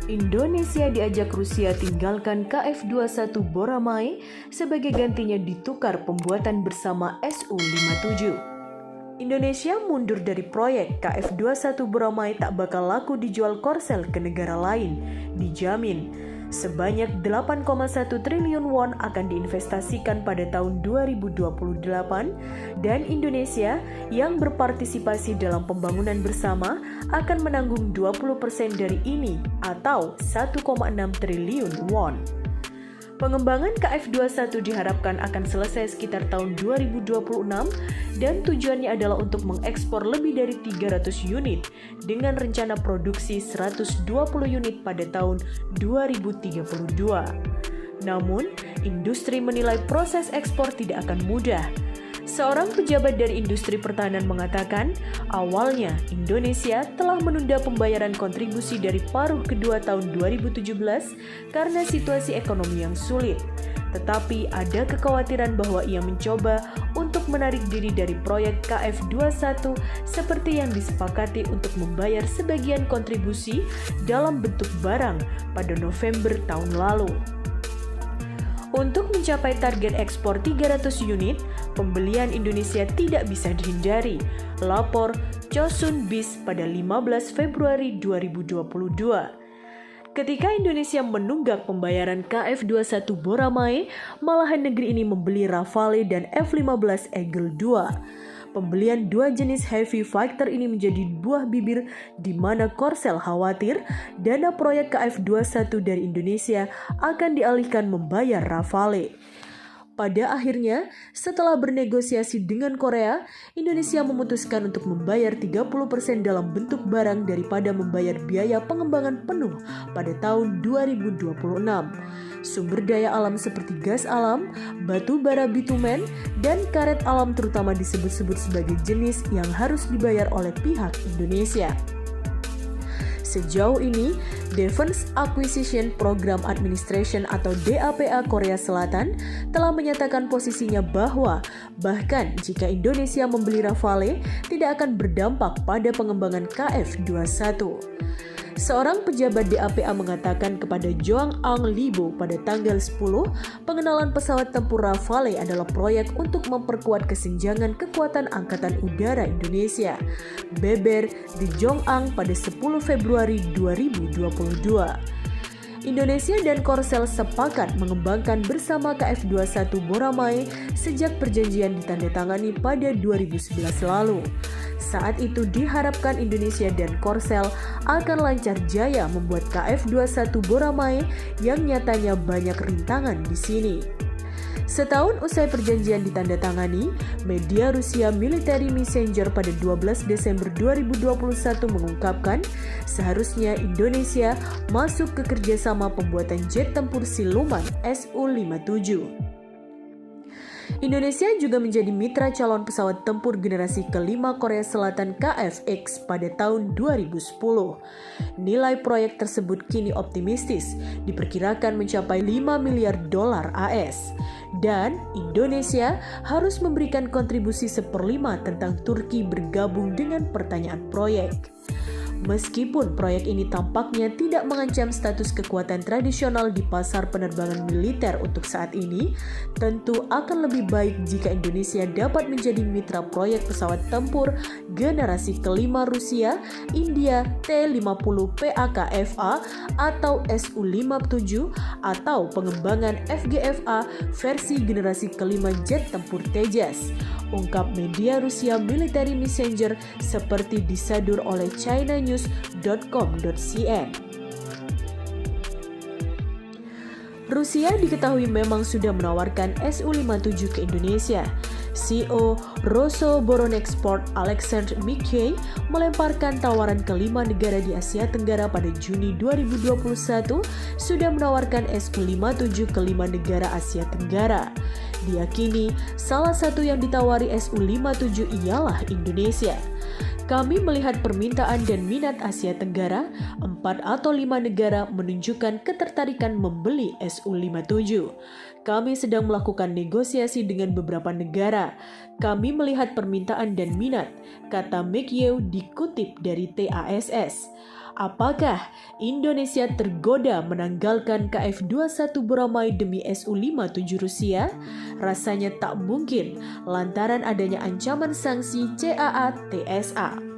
Indonesia diajak Rusia tinggalkan KF-21 Boramae, sebagai gantinya ditukar pembuatan bersama Su-57. Indonesia mundur dari proyek KF-21 Boramae tak bakal laku dijual Korsel ke negara lain, dijamin. Sebanyak 8,1 triliun won akan diinvestasikan pada tahun 2028 dan Indonesia yang berpartisipasi dalam pembangunan bersama akan menanggung 20% dari ini atau 1,6 triliun won. Pengembangan KF-21 diharapkan akan selesai sekitar tahun 2026 dan tujuannya adalah untuk mengekspor lebih dari 300 unit dengan rencana produksi 120 unit pada tahun 2032. Namun, industri menilai proses ekspor tidak akan mudah. Seorang pejabat dari industri pertahanan mengatakan, awalnya Indonesia telah menunda pembayaran kontribusi dari paruh kedua tahun 2017 karena situasi ekonomi yang sulit. Tetapi ada kekhawatiran bahwa ia mencoba untuk menarik diri dari proyek KF-21 seperti yang disepakati untuk membayar sebagian kontribusi dalam bentuk barang pada November tahun lalu. Untuk mencapai target ekspor 300 unit, pembelian Indonesia tidak bisa dihindari, lapor Chosun Biz pada 15 Februari 2022. Ketika Indonesia menunggak pembayaran KF-21 Boramae, malahan negeri ini membeli Rafale dan F-15 Eagle II. Pembelian dua jenis heavy fighter ini menjadi buah bibir di mana Korsel khawatir dana proyek KF-21 dari Indonesia akan dialihkan membayar Rafale. Pada akhirnya, setelah bernegosiasi dengan Korea, Indonesia memutuskan untuk membayar 30% dalam bentuk barang daripada membayar biaya pengembangan penuh pada tahun 2026. Sumber daya alam seperti gas alam, batu bara bitumen, dan karet alam terutama disebut-sebut sebagai jenis yang harus dibayar oleh pihak Indonesia. Sejauh ini, Defense Acquisition Program Administration atau DAPA Korea Selatan telah menyatakan posisinya bahwa bahkan jika Indonesia membeli Rafale, tidak akan berdampak pada pengembangan KF-21. Seorang pejabat DAPA mengatakan kepada Joang Ang Libo pada tanggal 10, pengenalan pesawat tempur Rafale adalah proyek untuk memperkuat kesenjangan kekuatan Angkatan Udara Indonesia. Beber di Jongang pada 10 Februari 2022. Indonesia dan Korsel sepakat mengembangkan bersama KF-21 Boramae sejak perjanjian ditandatangani pada 2011 lalu. Saat itu diharapkan Indonesia dan Korsel akan lancar jaya membuat KF-21 Boramae yang nyatanya banyak rintangan di sini. Setahun usai perjanjian ditandatangani, media Rusia Military Messenger pada 12 Desember 2021 mengungkapkan seharusnya Indonesia masuk ke kerjasama pembuatan jet tempur siluman Su-57. Indonesia juga menjadi mitra calon pesawat tempur generasi kelima Korea Selatan KF-X pada tahun 2010. Nilai proyek tersebut kini optimistis, diperkirakan mencapai 5 miliar dolar AS. Dan Indonesia harus memberikan kontribusi 1/5 tentang Turki bergabung dengan pertanyaan proyek. Meskipun proyek ini tampaknya tidak mengancam status kekuatan tradisional di pasar penerbangan militer untuk saat ini, tentu akan lebih baik jika Indonesia dapat menjadi mitra proyek pesawat tempur generasi kelima Rusia, India T-50 PAKFA atau Su-57 atau pengembangan FGFA versi generasi kelima jet tempur Tejas, ungkap media Rusia Military Messenger seperti disadur oleh chinanews.com.cn. Rusia diketahui memang sudah menawarkan Su-57 ke Indonesia. CEO Rosoboronexport Alexander Mikhey melemparkan tawaran ke 5 negara di Asia Tenggara pada Juni 2021 sudah menawarkan Su-57 ke 5 negara Asia Tenggara. Diyakini salah satu yang ditawari Su-57 ialah Indonesia. Kami melihat permintaan dan minat Asia Tenggara, 4 atau 5 negara menunjukkan ketertarikan membeli Su-57. Kami sedang melakukan negosiasi dengan beberapa negara. Kami melihat permintaan dan minat, kata Mikhey dikutip dari TASS. Apakah Indonesia tergoda menanggalkan KF-21 Boramae demi Su-57 Rusia? Rasanya tak mungkin lantaran adanya ancaman sanksi CAA TSA.